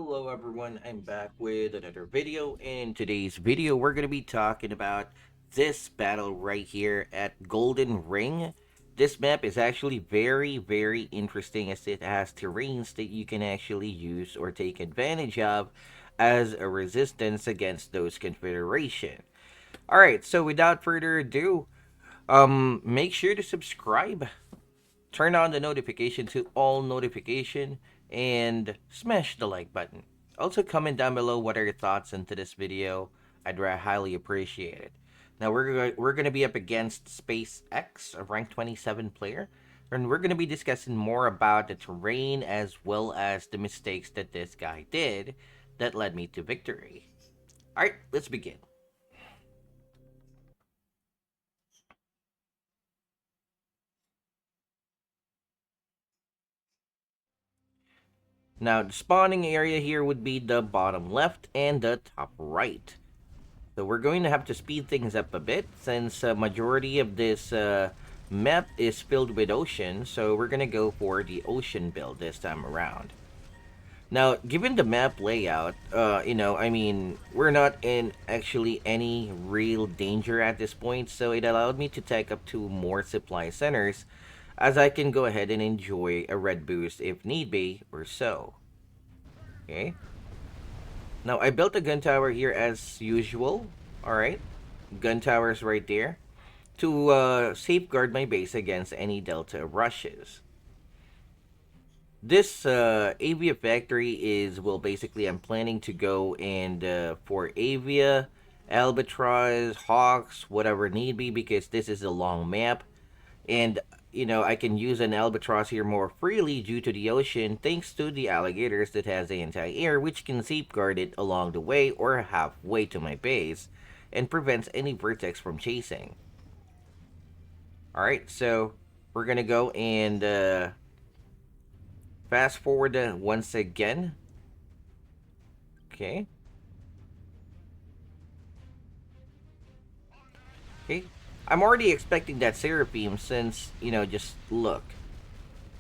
Hello everyone, I'm back with another video. In today's video, we're going to be talking about this battle right here at Golden Ring. This map is actually very interesting as it has terrains that you can actually use or take advantage of as a resistance against those confederation. Alright, so without further ado, make sure to subscribe, turn on the notification to all notification, and smash the like button. Also comment down below what are your thoughts into this video. I'd highly appreciate it. Now we're gonna be up against SpaceX, a rank 27 player, and we're gonna be discussing more about the terrain as well as the mistakes that this guy did that led me to victory. Alright, let's begin. Now, the spawning area here would be the bottom left and the top right. So we're going to have to speed things up a bit since majority of this map is filled with ocean. So we're going to go for the ocean build this time around. Now, given the map layout, we're not in actually any real danger at this point. So it allowed me to take up two more supply centers as I can go ahead and enjoy a red boost if need be or so. Okay. Now, I built a gun tower here as usual. Alright. Gun towers right there. To safeguard my base against any Delta rushes. This Avia factory is, well, basically I'm planning to go and for Avia, Albatross, Hawks, whatever need be, because this is a long map. And I can use an albatross here more freely due to the ocean thanks to the alligators that has anti-air, which can safeguard it along the way or halfway to my base and prevents any vertex from chasing. Alright, so we're gonna go and fast forward once again. Okay. Okay. I'm already expecting that Seraphim since, just look.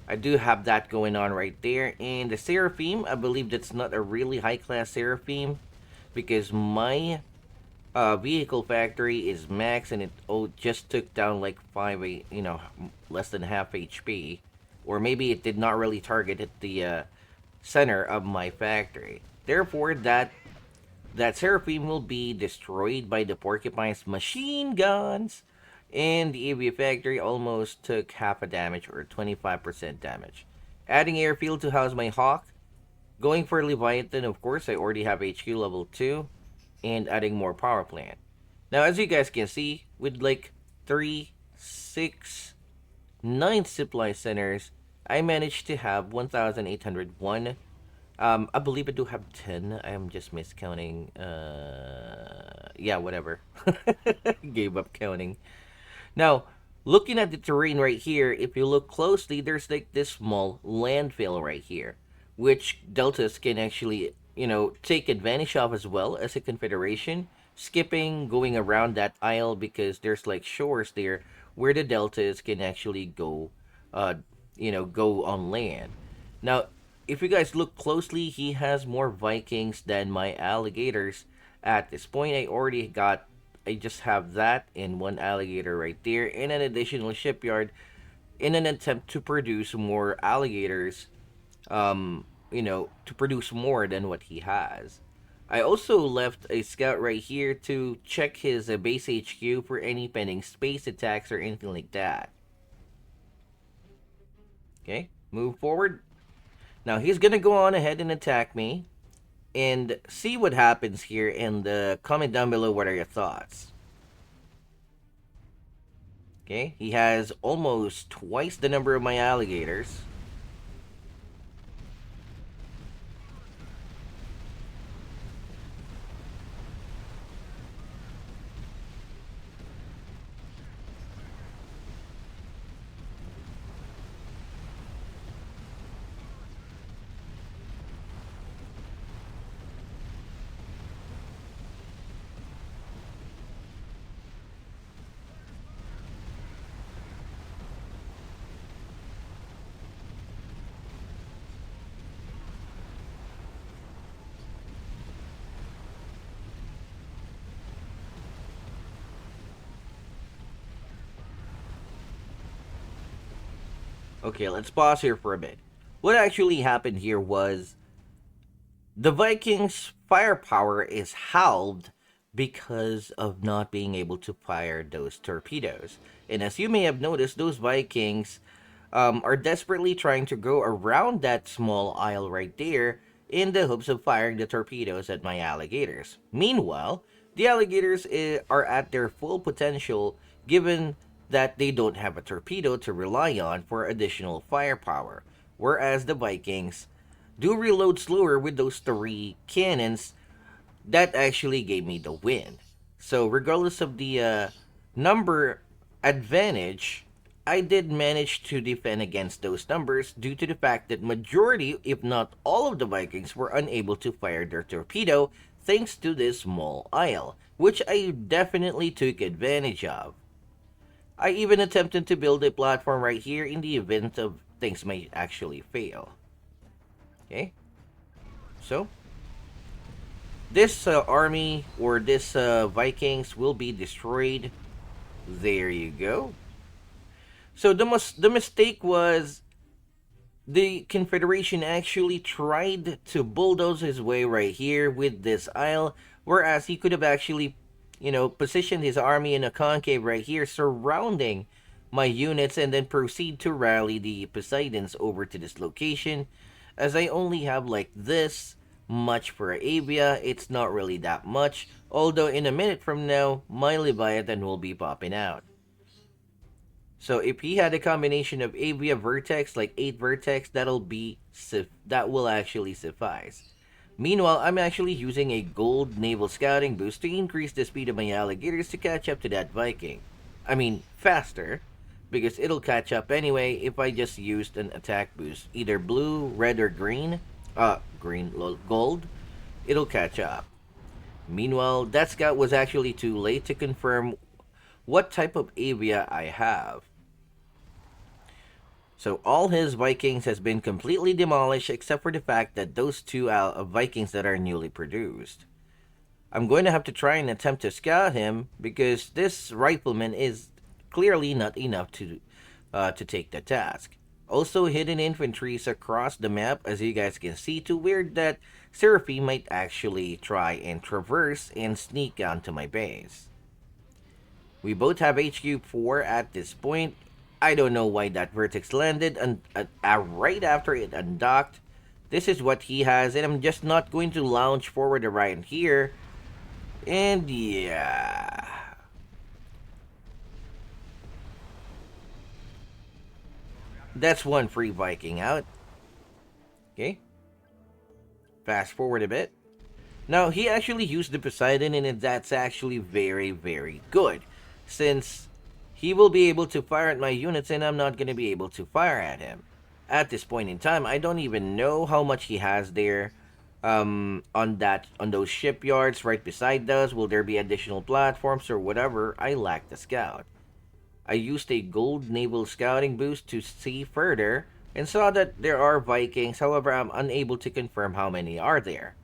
I do have that going on right there. And the Seraphim, I believe that's not a really high-class Seraphim because my vehicle factory is max and it just took down like 5, less than half HP. Or maybe it did not really target at the center of my factory. Therefore, that Seraphim will be destroyed by the Porcupine's machine guns, and the AV factory almost took half a damage or 25% damage. Adding airfield to house my Hawk, going for Leviathan, of course, I already have HQ level 2, and adding more power plant. Now, as you guys can see, with like 3, 6, 9 supply centers, I managed to have 1,801. I believe I do have 10. I am just miscounting. Yeah, whatever. Gave up counting. Now, looking at the terrain right here, if you look closely, there's like this small landfill right here, which deltas can actually, take advantage of as well as a confederation, skipping, going around that isle because there's like shores there where the deltas can actually go, go on land. Now, if you guys look closely, he has more Vikings than my alligators. At this point, I just have that in one alligator right there in an additional shipyard in an attempt to produce more alligators, to produce more than what he has. I also left a scout right here to check his base HQ for any pending space attacks or anything like that. Okay, move forward. Now he's gonna go on ahead and attack me and see what happens here and comment down below what are your thoughts. Okay, he has almost twice the number of my alligators. Okay, let's pause here for a bit. What actually happened here was the Vikings' firepower is halved because of not being able to fire those torpedoes. And as you may have noticed, those Vikings are desperately trying to go around that small isle right there in the hopes of firing the torpedoes at my alligators. Meanwhile, the alligators are at their full potential given that they don't have a torpedo to rely on for additional firepower, whereas the Vikings do reload slower with those three cannons. That actually gave me the win. So regardless of the number advantage, I did manage to defend against those numbers due to the fact that majority, if not all of the Vikings were unable to fire their torpedo thanks to this small isle, which I definitely took advantage of. I even attempted to build a platform right here in the event of things may actually fail. Okay, so this army or this Vikings will be destroyed. There you go. So the mistake was the Confederation actually tried to bulldoze his way right here with this isle, whereas he could have actually, positioned his army in a concave right here surrounding my units and then proceed to rally the Poseidons over to this location. As I only have like this much for Avia, it's not really that much, although in a minute from now, my Leviathan will be popping out. So if he had a combination of Avia Vertex, like 8 Vertex, that will actually suffice. Meanwhile, I'm actually using a gold naval scouting boost to increase the speed of my alligators to catch up to that Viking. I mean, faster, because it'll catch up anyway if I just used an attack boost, either blue, red, or green. Gold. It'll catch up. Meanwhile, that scout was actually too late to confirm what type of Avia I have. So all his Vikings has been completely demolished except for the fact that those two Vikings that are newly produced. I'm going to have to try and attempt to scout him because this rifleman is clearly not enough to take the task. Also, hidden infantries across the map, as you guys can see, to where that Seraphim might actually try and traverse and sneak onto my base. We both have HQ4 at this point. I don't know why that Vertex landed right after it undocked. This is what he has, and I'm just not going to launch forward around here. And yeah. That's one free Viking out. Okay. Fast forward a bit. Now, he actually used the Poseidon, and that's actually very, very good. Since he will be able to fire at my units, and I'm not going to be able to fire at him. At this point in time, I don't even know how much he has there on those shipyards right beside those. Will there be additional platforms or whatever? I lack the scout. I used a gold naval scouting boost to see further and saw that there are Vikings. However, I'm unable to confirm how many are there.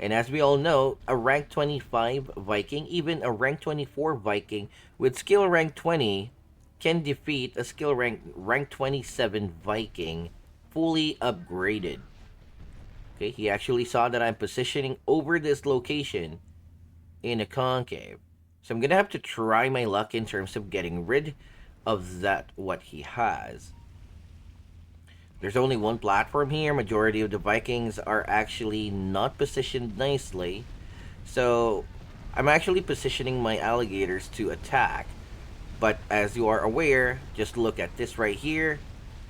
And as we all know, a rank 25 Viking, even a rank 24 Viking with skill rank 20 can defeat a skill rank 27 Viking fully upgraded. Okay, he actually saw that I'm positioning over this location in a concave. So I'm going to have to try my luck in terms of getting rid of what he has. There's only one platform here. Majority of the Vikings are actually not positioned nicely. So I'm actually positioning my alligators to attack. But as you are aware, just look at this right here.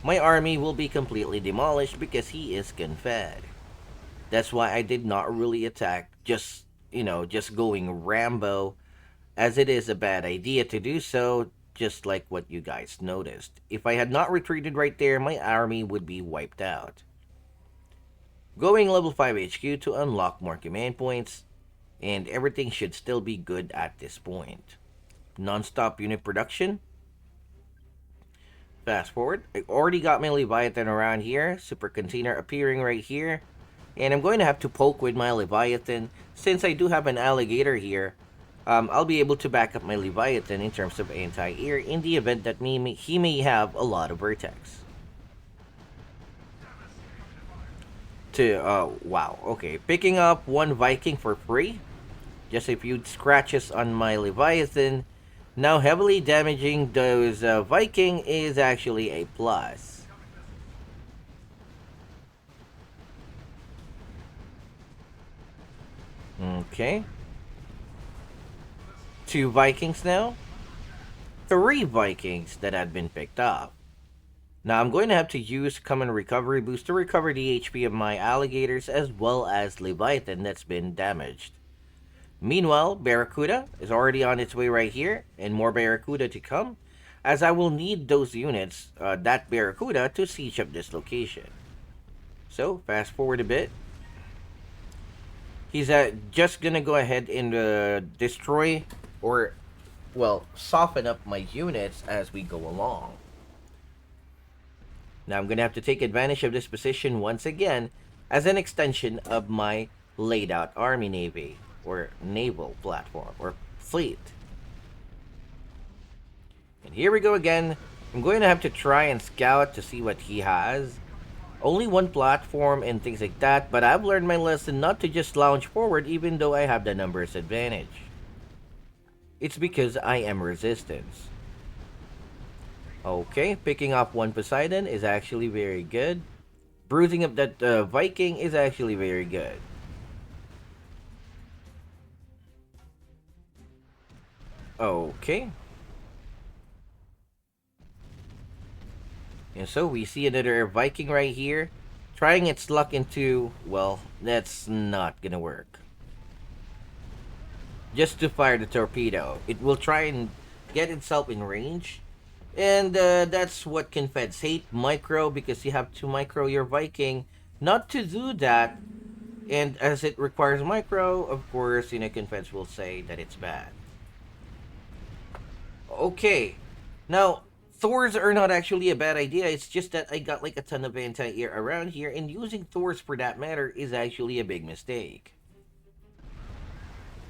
My army will be completely demolished because he is confed. That's why I did not really attack just going Rambo, as it is a bad idea to do so, just like what you guys noticed. If I had not retreated right there, my army would be wiped out. Going level 5 HQ to unlock more command points, and everything should still be good at this point. Non-stop unit production. Fast forward. I already got my Leviathan around here. Super container appearing right here. And I'm going to have to poke with my Leviathan. Since I do have an alligator here, I'll be able to back up my Leviathan in terms of anti-air in the event that he may have a lot of vertex. to, wow, okay. Picking up one Viking for free. Just a few scratches on my Leviathan. Now heavily damaging those Viking is actually a plus. Okay. Two Vikings now. Three Vikings that had been picked up. Now I'm going to have to use Common Recovery Boost to recover the HP of my alligators as well as Leviathan that's been damaged. Meanwhile, Barracuda is already on its way right here, and more Barracuda to come, as I will need those units, that Barracuda, to siege up this location. So, fast forward a bit. He's just gonna go ahead and destroy, or, well, soften up my units as we go along. Now I'm gonna have to take advantage of this position once again as an extension of my laid out army navy, or naval platform, or fleet. And here we go again. I'm going to have to try and scout to see what he has. Only one platform and things like that, but I've learned my lesson not to just lounge forward even though I have the numbers advantage. It's because I am resistance. Okay, picking up one Poseidon is actually very good. Bruising up that Viking is actually very good. Okay. And so we see another Viking right here. Trying its luck into, well, that's not gonna work. Just to fire the torpedo. It will try and get itself in range. And that's what Confeds hate, micro, because you have to micro your Viking. Not to do that. And as it requires micro, of course, Confeds will say that it's bad. Okay. Now, Thors are not actually a bad idea. It's just that I got like a ton of anti-air around here, and using Thors for that matter is actually a big mistake.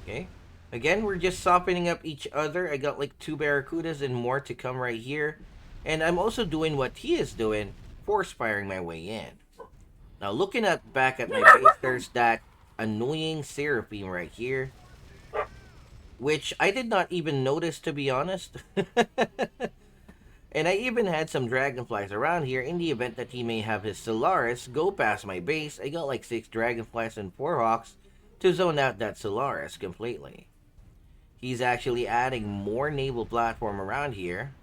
Okay. Again, we're just softening up each other. I got like two Barracudas and more to come right here. And I'm also doing what he is doing, force firing my way in. Now, looking back at my base, there's that annoying Seraphim right here, which I did not even notice, to be honest. And I even had some dragonflies around here in the event that he may have his Solaris go past my base. I got like 6 dragonflies and 4 hawks to zone out that Solaris completely. He's actually adding more naval platform around here.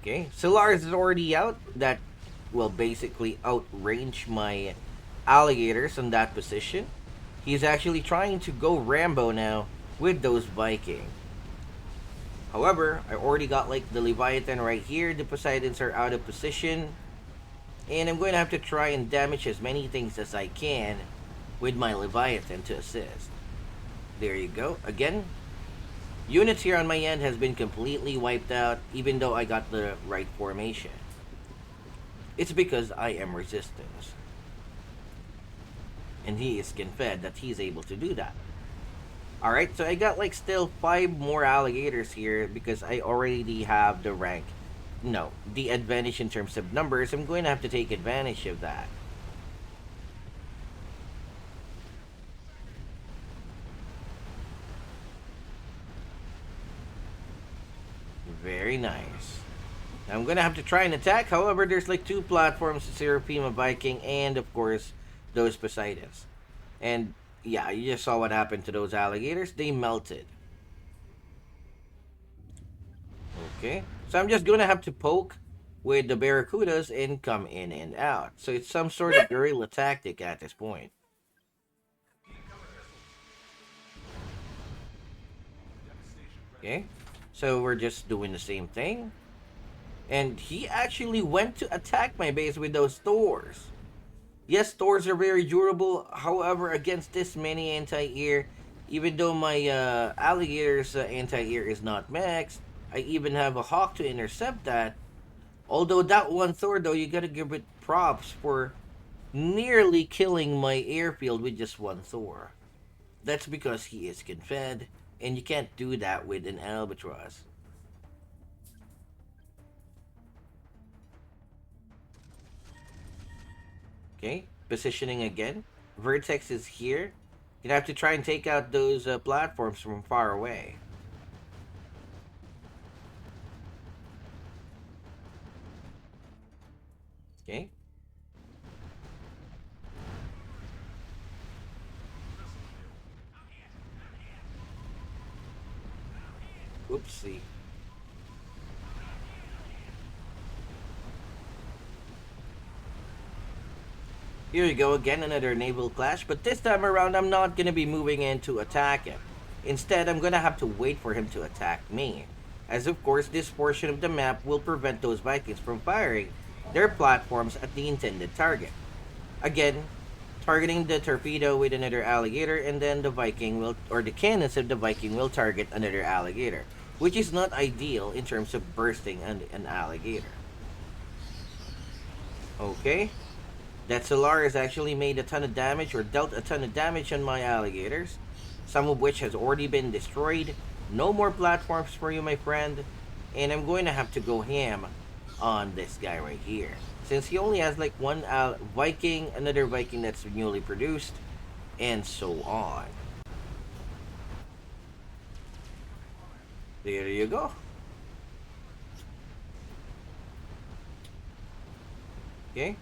Okay, Solaris is already out. That will basically outrange my alligators in that position. He's actually trying to go Rambo now with those Viking. However, I already got like the Leviathan right here. The Poseidons are out of position. And I'm going to have to try and damage as many things as I can with my Leviathan to assist. There you go. Again, units here on my end has been completely wiped out even though I got the right formation. It's because I am resistance. And he is confed that he's able to do that. Alright, so I got like still 5 more alligators here because I already have the rank. No, the advantage in terms of numbers. I'm going to have to take advantage of that. Very nice. Now I'm going to have to try and attack. However, there's like 2 platforms, Seraphim, a Viking, and of course, those Poseidons. And yeah, you just saw what happened to those alligators. They melted. Okay. So I'm just going to have to poke with the Barracudas and come in and out. So it's some sort of guerrilla tactic at this point. Okay. So we're just doing the same thing. And he actually went to attack my base with those Thors. Yes, Thors are very durable. However, against this many anti-air, even though my alligator's anti-air is not maxed, I even have a hawk to intercept that. Although that one Thor, though, you gotta give it props for nearly killing my airfield with just one Thor. That's because he is confed, and you can't do that with an albatross. Okay, positioning again. Vertex is here. You have to try and take out those platforms from far away. Okay. Oopsie. Here you go again, another naval clash, but this time around I'm not gonna be moving in to attack him. Instead, I'm gonna have to wait for him to attack me. As of course, this portion of the map will prevent those Vikings from firing their platforms at the intended target. Again, targeting the torpedo with another alligator, and then the Viking will, or the cannons of the Viking will target another alligator, which is not ideal in terms of bursting an alligator. Okay, that Solaris actually made a ton of damage or dealt a ton of damage on my alligators, some of which has already been destroyed. No more platforms for you, my friend. And I'm going to have to go ham on this guy right here. Since he only has like one Viking, another Viking that's newly produced, and so on. There you go. Okay.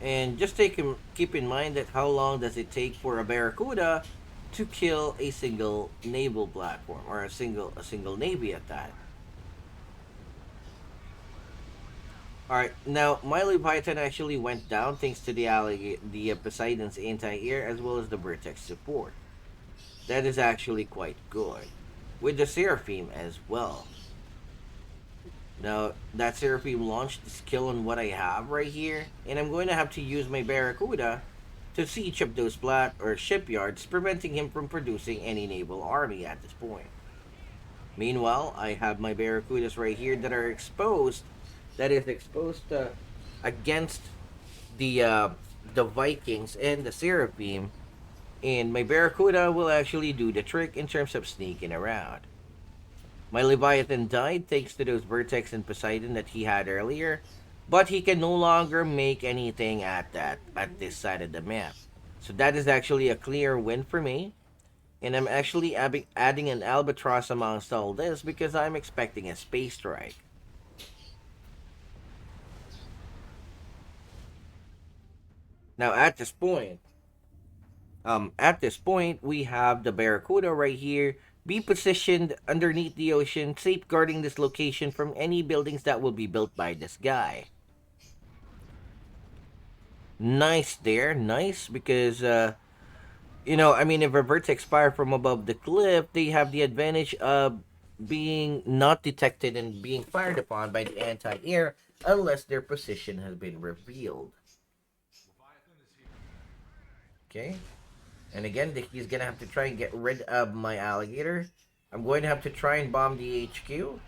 And just keep in mind that how long does it take for a Barracuda to kill a single naval platform or a single navy at that. All right, now my Leviathan actually went down thanks to the Poseidon's anti-air as well as the Vertex support. That is actually quite good, with the Seraphim as well. Now that Seraphim launched the skill on what I have right here, and I'm going to have to use my Barracuda to siege up those plat or shipyards, preventing him from producing any naval army at this point. Meanwhile, I have my Barracudas right here that are exposed, that is exposed against the uh, the Vikings and the Seraphim, and my Barracuda will actually do the trick in terms of sneaking around. My Leviathan died thanks to those Vertex and Poseidon that he had earlier, but he can no longer make anything at this side of the map. So that is actually a clear win for me. And I'm actually adding an albatross amongst all this because I'm expecting a space strike. Now at this point, we have the Barracuda right here be positioned underneath the ocean, safeguarding this location from any buildings that will be built by this guy. Nice there, nice because I mean, if a vertex fire from above the cliff, they have the advantage of being not detected and being fired upon by the anti-air unless their position has been revealed. Okay, and again, he's gonna have to try and get rid of my alligator. I'm going to have to try and bomb the HQ.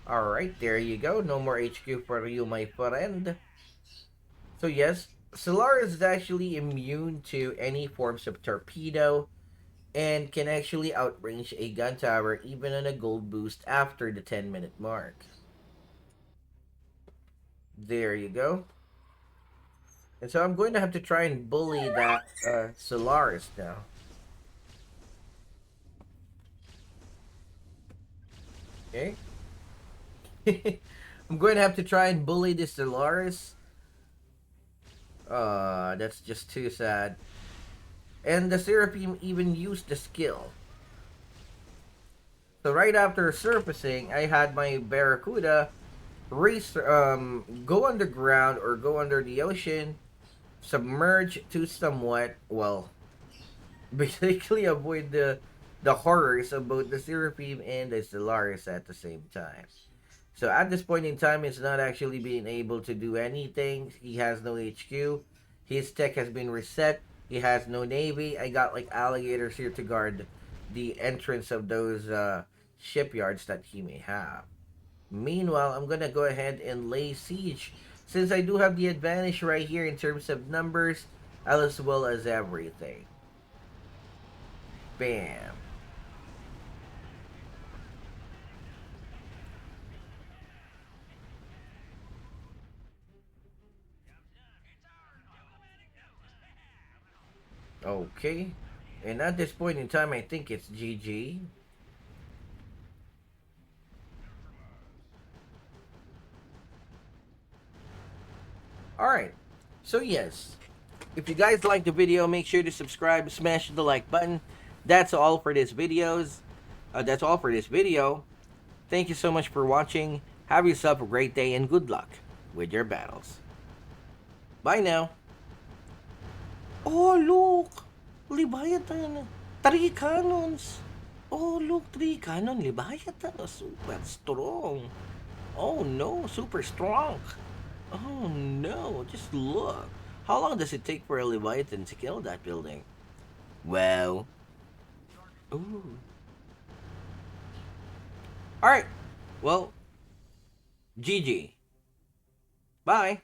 All right, there you go. No more HQ for you, my friend. So yes, Solaris is actually immune to any forms of torpedo and can actually outrange a gun tower even on a gold boost after the 10-minute mark. There you go. And so I'm going to have to try and bully that Solaris now. Okay. I'm going to have to try and bully this Solaris. That's just too sad. And the Seraphim even used the skill. So right after surfacing, I had my Barracuda go underground or go under the ocean, submerge to somewhat, well, basically avoid the horrors of both the Seraphim and the Stellaris at the same time. So at this point in time, it's not actually being able to do anything. He has no HQ. His tech has been reset. He has no navy. I got like alligators here to guard the entrance of those shipyards that he may have. Meanwhile, I'm gonna go ahead and lay siege since I do have the advantage right here in terms of numbers as well as everything. Bam. Okay. And at this point in time, I think it's GG. Alright. So, yes. If you guys like the video, make sure to subscribe, smash the like button. That's all for this videos. That's all for this video. Thank you so much for watching. Have yourself a great day and good luck with your battles. Bye now. Oh, look! Leviathan! 3 cannons! Oh, look, 3 cannon Leviathan! Oh, super strong! Oh no, super strong! Oh no, just look! How long does it take for a Leviathan to kill that building? Well... Ooh. Alright, well, GG. Bye!